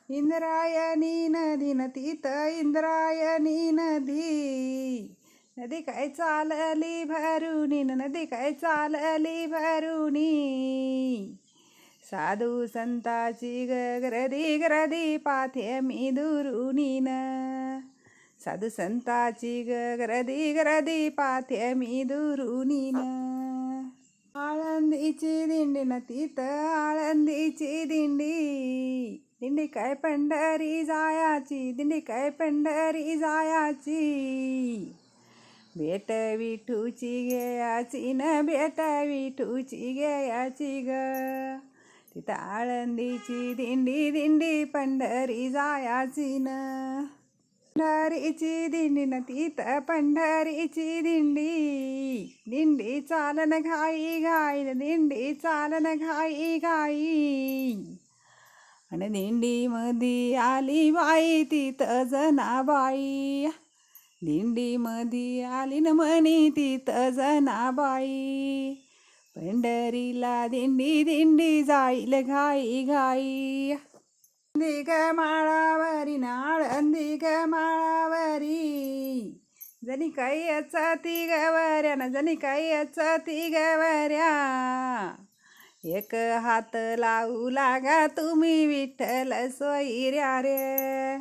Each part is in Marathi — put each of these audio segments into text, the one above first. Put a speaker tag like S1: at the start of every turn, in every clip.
S1: इंद्रायणी नदी न तिथं इंद्रायणी नदी. नदी काय चालली भरुनी नदी काय चालली भरुनी. साधू संताची गर्दी गर्दी पाथे मी दुरुनीन. साधू संताची गर्दी गर्दी पाथे मी दुरुनीन. आळंदीची दिंडी न तिथं आळंदीची दिंडी. दिंडी काय पंढरी जायाची दिंडी काय पंढरी जायाची. भेट विठूची घ्यायची न भेट विठूची घ्यायची ग. तिथं आळंदीची दिंडी दिंडी पंढरी जायाची न. पंढरीची दिंडी न तिथं पंढरीची दिंडी. दिंडी चालन घाई घाई दिंडी चालन घाई घाई. आणि दिंडीमध्ये आली बाई तिथं जनाबाई. दिंडीमध्ये आली न म्हणी तिथं जनाबाई. पंढरीला दिंडी दिंडी जाईल घाई घाई. आळंदी ग माळावरी ना आळंदी ग माळावरी. जणी काही ती गवऱ्या ना जणी काही ती गवऱ्या. एक हात लावू लागा तुम्ही विठ्ठल सोयऱ्या रे.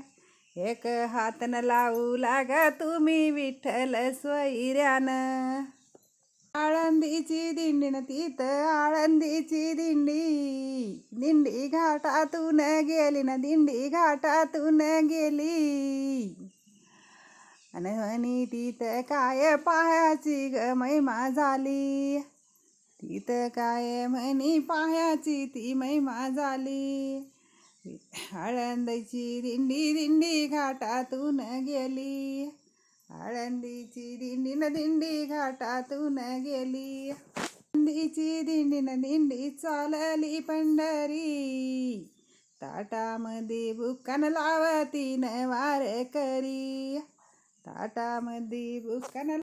S1: एक हात न लावू लागा तुम्ही विठ्ठल सोयऱ्यान. आळंदीची दिंडी न तिथं आळंदीची दिंडी. दिंडी घाटातून गेली ना दिंडी घाटातून गेली. आणि तिथं काय पायाची ग महिमा झाली. तिथं काय म्हणी पायाची ती महिमा झाली. आळंदीची दिंडी दिंडी घाटातून गेली. आळंदीची दिंडी न दिंडी घाटातून गेली. आळंदीची दिंडी न दिंडी चालली पंढरी. ताटामध्ये बुक्कन लावती न वारकरी. ताटामध्ये बुक्कन